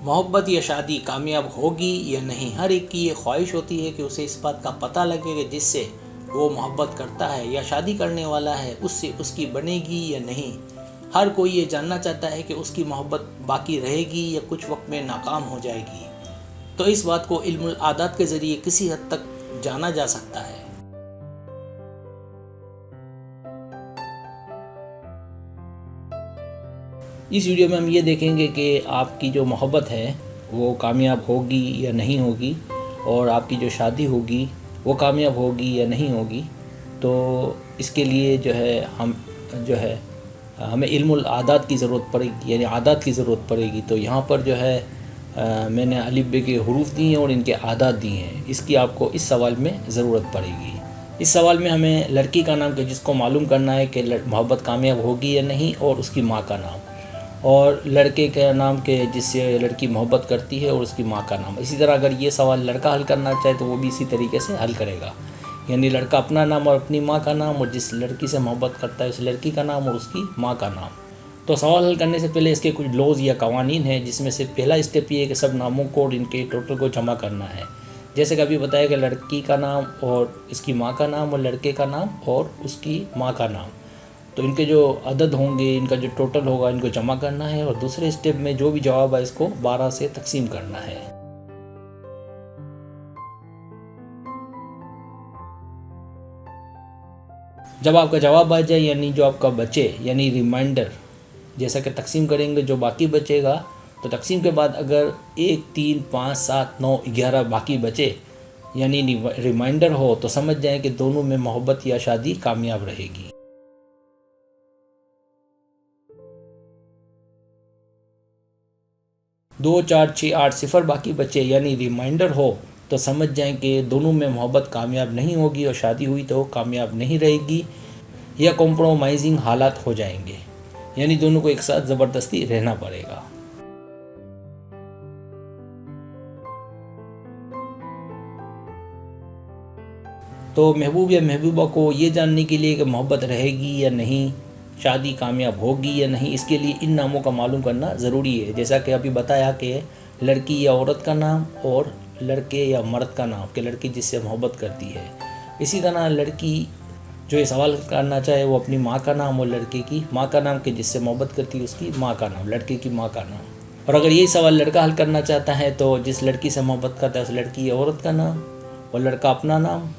मोहब्बत या शादी कामयाब होगी या नहीं, हर एक की ये ख्वाहिश होती है कि उसे इस बात का पता लगे कि जिससे वो मोहब्बत करता है या शादी करने वाला है उससे उसकी बनेगी या नहीं। हर कोई ये जानना चाहता है कि उसकी मोहब्बत बाकी रहेगी या कुछ वक्त में नाकाम हो जाएगी। तो इस बात को इल्मुल आदात के ज़रिए किसी हद तक जाना जा सकता है। इस वीडियो में हम ये देखेंगे कि आपकी जो मोहब्बत है वो कामयाब होगी या नहीं होगी, और आपकी जो शादी होगी वो कामयाब होगी या नहीं होगी। तो इसके लिए हमें इल्मुल आदात की ज़रूरत पड़ेगी, यानी आदात की ज़रूरत पड़ेगी। तो यहाँ पर मैंने अलिफ बे के हरूफ दिए हैं और इनके आदात दिए हैं। इसकी आपको इस सवाल में ज़रूरत पड़ेगी। इस सवाल में हमें लड़की का नाम जिसको मालूम करना है कि मोहब्बत कामयाब होगी या नहीं, और उसकी माँ का नाम, और लड़के के नाम के जिससे लड़की मोहब्बत करती है और उसकी माँ का नाम। इसी तरह अगर ये सवाल लड़का हल करना चाहे तो वो भी इसी तरीके से हल करेगा, यानी लड़का अपना नाम और अपनी माँ का नाम, और जिस लड़की से मोहब्बत करता है उस लड़की का नाम और उसकी माँ का नाम। तो सवाल हल करने से पहले इसके कुछ लॉज या कवानीन हैं, जिसमें से पहला स्टेप ये है कि सब नामों को और इनके टोटल को जमा करना है। जैसे कि अभी बताया कि लड़की का नाम और इसकी माँ का नाम, और लड़के का नाम और उसकी माँ का नाम। तो इनके जो अदद होंगे, इनका जो टोटल होगा, इनको जमा करना है, और दूसरे स्टेप में जो भी जवाब है इसको 12 से तकसीम करना है। जब आपका जवाब आ जाए, यानी जो आपका बचे, यानी रिमाइंडर, जैसा कि तकसीम करेंगे जो बाकी बचेगा, तो तकसीम के बाद अगर 1, 3, 5, 7, 9, 11 बाकी बचे, यानी रिमाइंडर हो, तो समझ जाएं कि दोनों में मोहब्बत या शादी कामयाब रहेगी। 2, 4, 6, 8 सिफर बाकी बचे, यानी रिमाइंडर हो, तो समझ जाएं कि दोनों में मोहब्बत कामयाब नहीं होगी, और शादी हुई तो कामयाब नहीं रहेगी, या कॉम्प्रोमाइजिंग हालात हो जाएंगे, यानी दोनों को एक साथ ज़बरदस्ती रहना पड़ेगा। तो महबूब या महबूबा को ये जानने के लिए कि मोहब्बत रहेगी या नहीं, शादी कामयाब होगी या नहीं, इसके लिए इन नामों का मालूम करना ज़रूरी है। जैसा कि अभी बताया कि लड़की या औरत का नाम और लड़के या मर्द का नाम, कि लड़की जिससे मोहब्बत करती है। इसी तरह लड़की जो ये सवाल करना चाहे वो अपनी माँ का नाम, और लड़के की माँ का नाम, कि जिससे मोहब्बत करती है उसकी माँ का नाम, लड़के की माँ का नाम। और अगर यही सवाल लड़का हल करना चाहता है तो जिस लड़की से मोहब्बत करता है उस लड़की या औरत का नाम, और लड़का अपना नाम,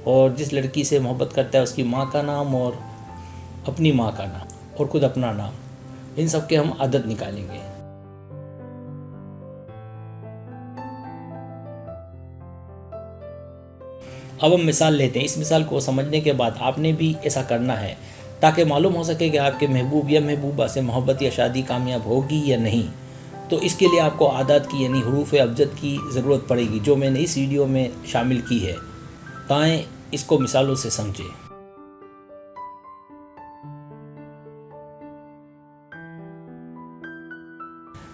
और जिस लड़की से मोहब्बत करता है उसकी माँ का नाम और अपनी माँ का नाम, और खुद अपना नाम। इन सब के हम अदद निकालेंगे। अब हम मिसाल लेते हैं। इस मिसाल को समझने के बाद आपने भी ऐसा करना है, ताकि मालूम हो सके कि आपके महबूब या महबूबा से मोहब्बत या शादी कामयाब होगी या नहीं। तो इसके लिए आपको आदात की, यानी हरूफ अबजद की ज़रूरत पड़ेगी, जो मैंने इस वीडियो में शामिल की है। ताएँ इसको मिसालों से समझें।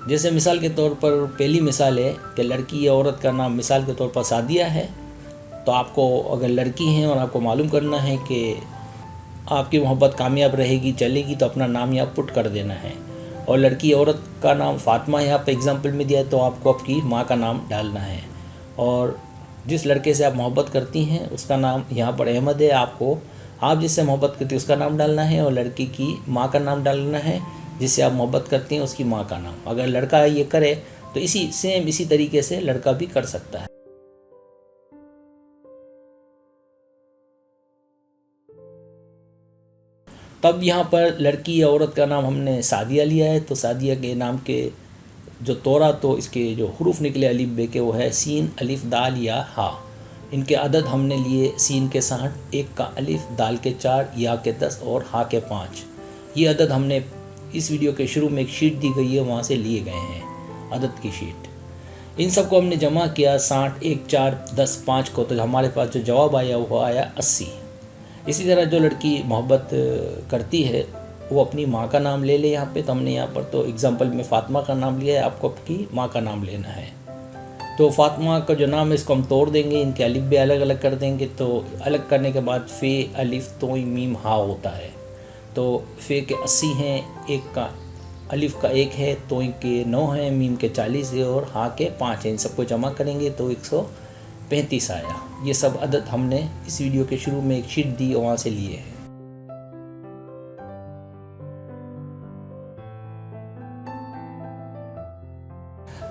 जैसे मिसाल के तौर पर पहली मिसाल है कि लड़की या औरत का नाम मिसाल के तौर पर सादिया है। तो आपको अगर लड़की हैं और आपको मालूम करना है कि आपकी मोहब्बत कामयाब रहेगी, चलेगी, तो अपना नाम यहाँ पुट कर देना है। और लड़की औरत का नाम फ़ातिमा यहाँ पे एग्जांपल में दिया है, तो आपको आपकी माँ का नाम डालना है। और जिस लड़के से आप मोहब्बत करती हैं उसका नाम यहाँ पर अहमद है, आप जिससे मोहब्बत करती हैं उसका नाम डालना है, और लड़की की माँ का नाम डालना है, जिससे आप मोहब्बत करती हैं उसकी माँ का नाम। अगर लड़का ये करे तो इसी तरीके से लड़का भी कर सकता है। तब यहाँ पर लड़की या औरत का नाम हमने सादिया लिया है, तो सादिया के नाम के जो तोरा, तो इसके जो हरूफ निकले अलिफ बे के, वो है सीन, अलिफ, दाल या हा। इनके अदद हमने लिए सीन के 60, 1 का अलिफ, दाल के 4, या के 10 और हा के 5। ये अदद हमने इस वीडियो के शुरू में एक शीट दी गई है वहाँ से लिए गए हैं, अदद की शीट। इन सबको हमने जमा किया 60, 1, 4, 10, 5 को, तो हमारे पास जो जवाब आया वो आया 80। इसी तरह जो लड़की मोहब्बत करती है वो अपनी माँ का नाम ले ले यहाँ पे। तो हमने यहाँ पर तो एग्जांपल में फ़ातिमा का नाम लिया है, आपको आपकी माँ का नाम लेना है। तो फ़ातिमा का जो नाम है इसको हम तोड़ देंगे, इनके अलिफ भी अलग अलग कर देंगे। तो अलग करने के बाद फ़े, अलिफ, तोई, मीम, हा होता है। तो फ़े के 80 हैं, 1 का अलिफ का 1 है, तो के 9 है, मीम के 40 है और हा के 5 है। इन सबको जमा करेंगे तो 135 आया। ये सब अदद हमने इस वीडियो के शुरू में एक शीट दी और वहाँ से लिए हैं।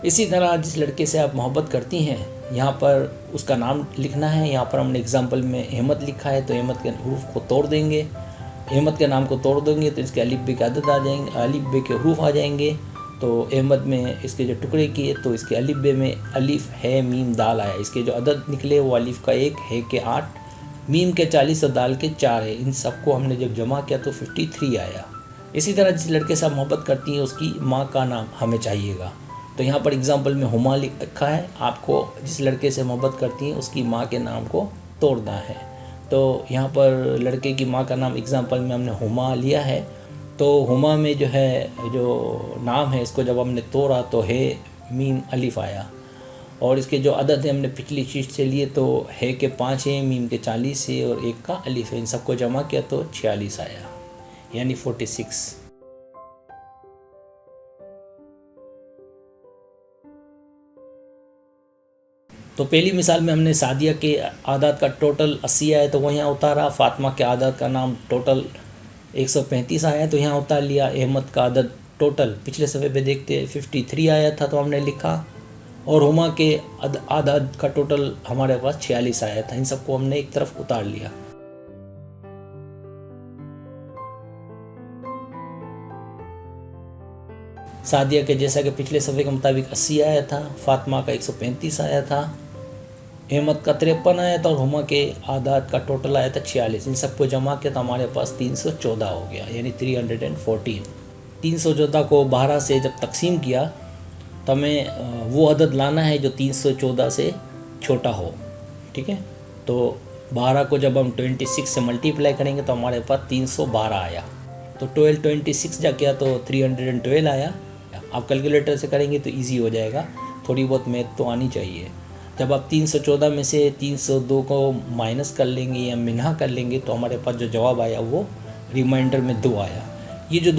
इसी तरह जिस लड़के से आप मोहब्बत करती हैं, यहाँ पर उसका नाम लिखना है। यहाँ पर हमने एग्जाम्पल में अहमद लिखा है, तो अहमद के हरूफ को तोड़ देंगे। अहमद के नाम को तोड़ देंगे तो इसके अलिफ बे के अदद आ जाएंगे, अलिफ बे के हरूफ आ जाएंगे। तो अहमद में इसके जो टुकड़े किए तो इसके अलिफ बे में अलिफ है मीम दाल आया। इसके जो अदद निकले वो अलिफ का 1 है के 8, मीम के 40 और दाल के 4 है। इन सबको हमने जब जमा किया तो 53 आया। इसी तरह जिस लड़के से आप मोहब्बत करती हैं उसकी माँ का नाम हमें चाहिएगा। तो यहाँ पर एग्जाम्पल में हुमा लिखा है। आपको जिस लड़के से मोहब्बत करती हैं उसकी माँ के नाम को तोड़ना है। तो यहाँ पर लड़के की माँ का नाम एग्जाम्पल में हमने हुमा लिया है। तो हुमा में जो है जो नाम है इसको जब हमने तोड़ा तो है मीम अलिफ आया। और इसके जो अदद है हमने पिछली शीट से लिए, तो है के 5 है, मीम के 40 है और 1 का अलिफ है। इन सबको जमा किया तो 46 आया, यानी 46। तो पहली मिसाल में हमने सादिया के आदात का टोटल 80 आया तो वो यहाँ उतारा। फ़ातिमा के आदात का नाम टोटल 135 आया तो यहाँ उतार लिया। अहमद का आदत टोटल पिछले सफ़े पे देखते 53 आया था तो हमने लिखा। और हुमा के आदात का टोटल हमारे पास 46 आया था। इन सबको हमने एक तरफ उतार लिया। सादिया के जैसा कि पिछले सफ़े के मुताबिक 80 आया था, फ़ातिमा का 135 आया था, अहमद का 53 आया था और हुमा के आदात का टोटल आया था 46। इन सबको जमा किया तो हमारे पास 314 हो गया, यानी 314। 314 को 12 से जब तकसीम किया तो हमें वो अदद लाना है जो 314 से छोटा हो। ठीक है, तो 12 को जब हम 26 से मल्टीप्लाई करेंगे तो हमारे पास 312 आया। तो 26 जा किया तो 312 आया। आप कैलकुलेटर से करेंगे तो इजी हो जाएगा, थोड़ी बहुत मैथ तो आनी चाहिए। जब आप 314 में से 302 को माइनस कर लेंगे या मिन्हा कर लेंगे तो हमारे पास जो जवाब आया वो रिमाइंडर में 2 आया। ये जो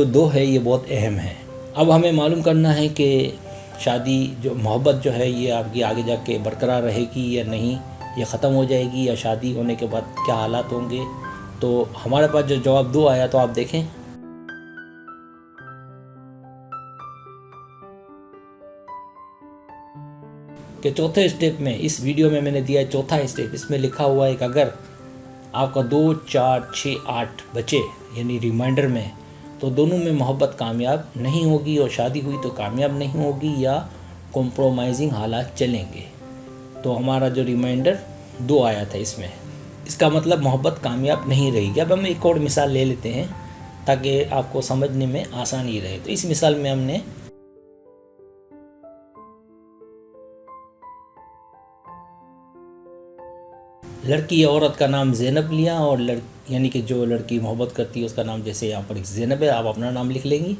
2 है ये बहुत अहम है। अब हमें मालूम करना है कि शादी जो मोहब्बत जो है ये आपकी आगे जाके बरकरार रहेगी या नहीं, ये ख़त्म हो जाएगी, या शादी होने के बाद क्या हालात होंगे। तो हमारे पास जो जवाब 2 आया तो आप देखें कि चौथे स्टेप में, इस वीडियो में मैंने दिया है चौथा स्टेप। इसमें लिखा हुआ है कि अगर आपका 2, 4, 6, 8 बचे यानी रिमाइंडर में, तो दोनों में मोहब्बत कामयाब नहीं होगी और शादी हुई तो कामयाब नहीं होगी या कॉम्प्रोमाइजिंग हालात चलेंगे। तो हमारा जो रिमाइंडर 2 आया था इसमें, इसका मतलब मोहब्बत कामयाब नहीं रहेगी। अब हम एक और मिसाल ले लेते हैं ताकि आपको समझने में आसानी रहे। तो इस मिसाल में हमने लड़की या औरत का नाम ज़ैनब लिया और यानी कि जो लड़की मोहब्बत करती है उसका नाम, जैसे यहाँ पर एक ज़ैनब है, आप अपना नाम लिख लेंगी।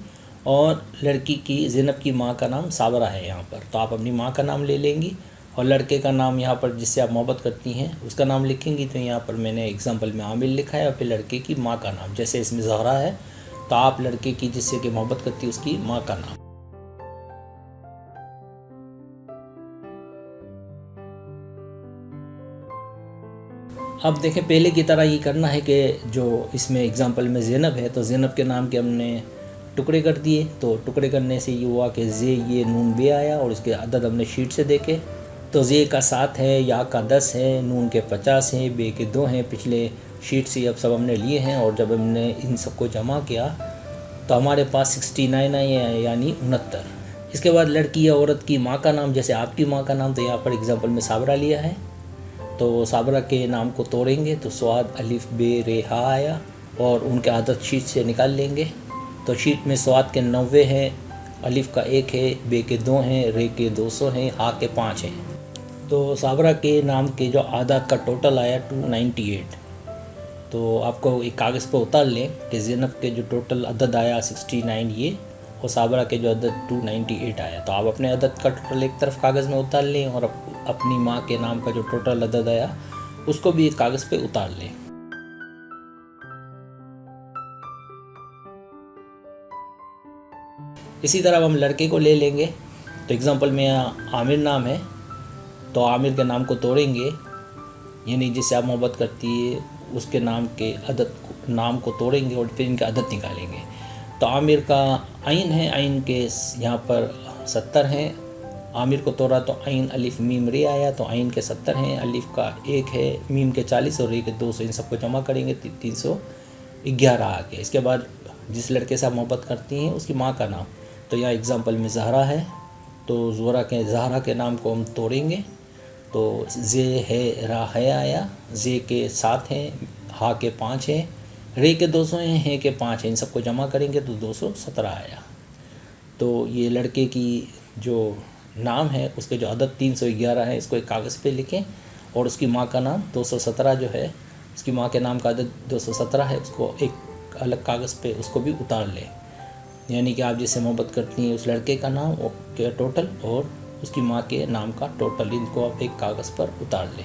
और लड़की की ज़ैनब की माँ का नाम साबरा है यहाँ पर, तो आप अपनी माँ का नाम ले लेंगी। और लड़के का नाम यहाँ पर जिससे आप मोहब्बत करती हैं उसका नाम लिखेंगी। तो यहाँ पर मैंने एग्जाम्पल में आमिर लिखा है और फिर लड़के की माँ का नाम, जैसे इसमें ज़हरा है तो आप लड़के की जिससे कि मोहब्बत करती है उसकी माँ का नाम। अब देखें, पहले की तरह ये करना है कि जो इसमें एग्जांपल में ज़ैनब है तो ज़ैनब के नाम के हमने टुकड़े कर दिए। तो टुकड़े करने से ये हुआ कि ज़े ये नून बे आया और इसके अदद हमने शीट से देखे। तो ज़े का 7 है, या का 10 है, नून के 50 हैं, बे के 2 हैं। पिछले शीट से अब सब हमने लिए हैं और जब हमने इन सबको जमा किया तो हमारे पास 69 आए, यानी 69। इसके बाद लड़की या औरत की माँ का नाम, जैसे आपकी माँ का नाम, तो यहाँ पर एग्जाम्पल में साबरा लिया है। तो साबरा के नाम को तोड़ेंगे तो स्वाद अलिफ बे रे हा आया और उनके आदत शीट से निकाल लेंगे। तो शीट में स्वाद के 90 हैं, अलिफ का 1 है, बे के 2 हैं, रे के 200 हैं, हा के 5 हैं। तो साबरा के नाम के जो आदात का टोटल आया 298। तो आपको एक कागज़ पर उतार लें कि ज़ैनब के जो टोटल अदद आया 69 ये, और साबरा के जो अदद 298 आया। तो आप अपने अदद का टोटल एक तरफ कागज़ में उतार लें और अपनी माँ के नाम का जो टोटल अदद आया उसको भी एक कागज़ पे उतार लें। इसी तरह हम लड़के को ले लेंगे, तो एग्ज़ाम्पल में यहाँ आमिर नाम है, तो आमिर के नाम को तोड़ेंगे, यानी जिससे आप मोहब्बत करती है उसके नाम के नाम को तोड़ेंगे और फिर इनके अदद निकालेंगे। तो आमिर का आइन है, आइन के यहाँ पर 70 हैं, आमिर को तोड़ा तो आइन अलिफ मीम रे आया, तो आइन के 70 हैं, अलिफ का 1 है, मीम के 40 और रे के 200, इन सबको जमा करेंगे 311 आ गया। इसके बाद जिस लड़के से आप मोहब्बत करती हैं उसकी माँ का नाम, तो यहाँ एग्ज़ाम्पल में ज़हरा है, तो ज़हरा के नाम को हम तोड़ेंगे, तो जे है रा है आया, जे के 7 हैं, हा के 5 हैं, रे के 200 हैं, है के 5 हैं, इन सबको जमा करेंगे तो 217 आया। तो ये लड़के की जो नाम है उसके जो अदद 311 है, इसको एक कागज़ पे लिखें और उसकी माँ का नाम 217 जो है, उसकी माँ के नाम का अदद 217 है, उसको एक अलग कागज़ पे उसको भी उतार लें। यानी कि आप जिससे मोहब्बत करती हैं उस लड़के का नाम के टोटल और उसकी माँ के नाम का टोटल, इनको आप एक कागज़ पर उतार लें।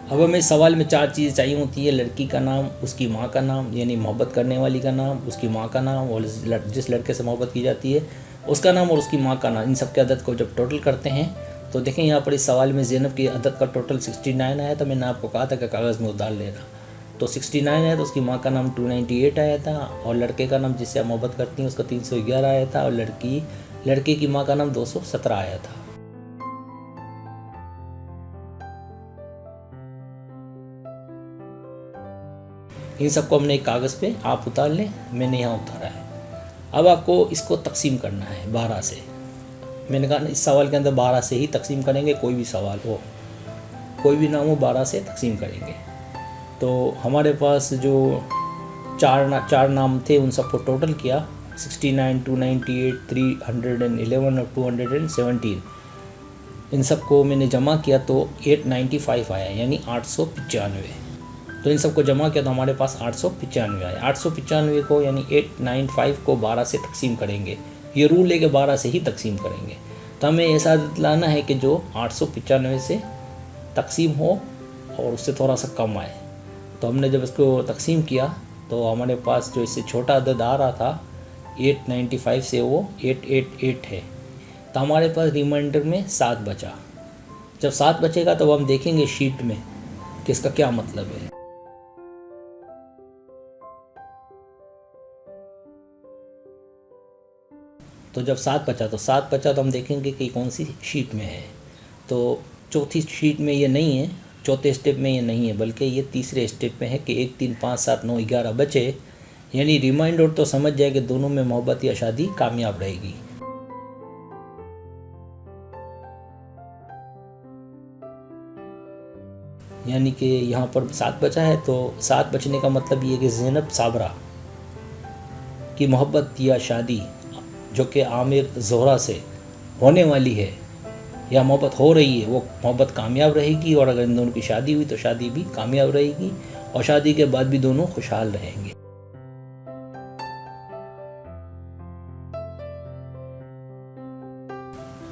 अब हमें सवाल में 4 चीज़ें चाहिए होती है, लड़की का नाम, उसकी माँ का नाम यानी मोहब्बत करने वाली का नाम, उसकी माँ का नाम और जिस लड़के से मोहब्बत की जाती है उसका नाम और उसकी माँ का नाम। इन सब के अदद को जब टोटल करते हैं तो देखें यहाँ पर इस सवाल में ज़ैनब की अदद का टोटल 69 आया था, मैंने आपको कहा था कि कागज़ में उतार लेना, तो 69 आया, तो उसकी माँ का नाम 298 आया था और लड़के का नाम जिससे आप मोहब्बत करती हैं उसका 311 आया था और लड़के की माँ का नाम 217 आया था। इन सबको हमने एक कागज़ पे आप उतार लें, मैंने यहाँ उतारा है। अब आपको इसको तकसीम करना है 12 से। मैंने कहा इस सवाल के अंदर 12 से ही तकसीम करेंगे, कोई भी सवाल हो, कोई भी नाम हो 12 से तकसीम करेंगे। तो हमारे पास जो चार नाम थे उन सबको टोटल किया, 69, 298, 311 और 217, इन सबको मैंने जमा किया तो 895 आया, यानी 895। तो इन सबको जमा किया तो हमारे पास 895 आया। 895 को यानी 895 को 12 से तकसीम करेंगे, ये रूल है कि 12 से ही तकसीम करेंगे। तो हमें ऐसा आदत लाना है कि जो 895 से तकसीम हो और उससे थोड़ा सा कम आए। तो हमने जब इसको तकसीम किया तो हमारे पास जो इससे छोटा अदद आ रहा था 895 से वो 888 है, तो हमारे पास रिमाइंडर में 7 बचा। जब 7 बचेगा तो हम देखेंगे शीट में कि इसका क्या मतलब है। तो जब 7 बचा तो हम देखेंगे कि कौन सी शीट में है। तो चौथी शीट में ये नहीं है, चौथे स्टेप में ये नहीं है, बल्कि ये तीसरे स्टेप में है कि 1, 3, 5, 7, 9, 11 बचे, यानी रिमाइंडर तो समझ जाए कि दोनों में मोहब्बत या शादी कामयाब रहेगी। यानी कि यहाँ पर 7 बचा है, तो 7 बचने का मतलब ये कि ज़ैनब साबरा की मोहब्बत या शादी जो कि आमिर ज़ोहरा से होने वाली है या मोहब्बत हो रही है, वो मोहब्बत कामयाब रहेगी, और अगर इन दोनों की शादी हुई तो शादी भी कामयाब रहेगी और शादी के बाद भी दोनों खुशहाल रहेंगे।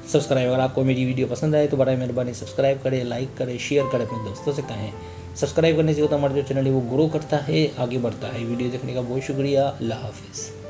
सब्सक्राइब, अगर आपको मेरी वीडियो पसंद आए तो बड़ा मेहरबानी सब्सक्राइब करें, लाइक करें, शेयर करें, अपने दोस्तों से कहें। सब्सक्राइब करने से होता हमारा जो चैनल है वो ग्रो करता है, आगे बढ़ता है। वीडियो देखने का बहुत शुक्रिया। अल्लाह हाफिज़।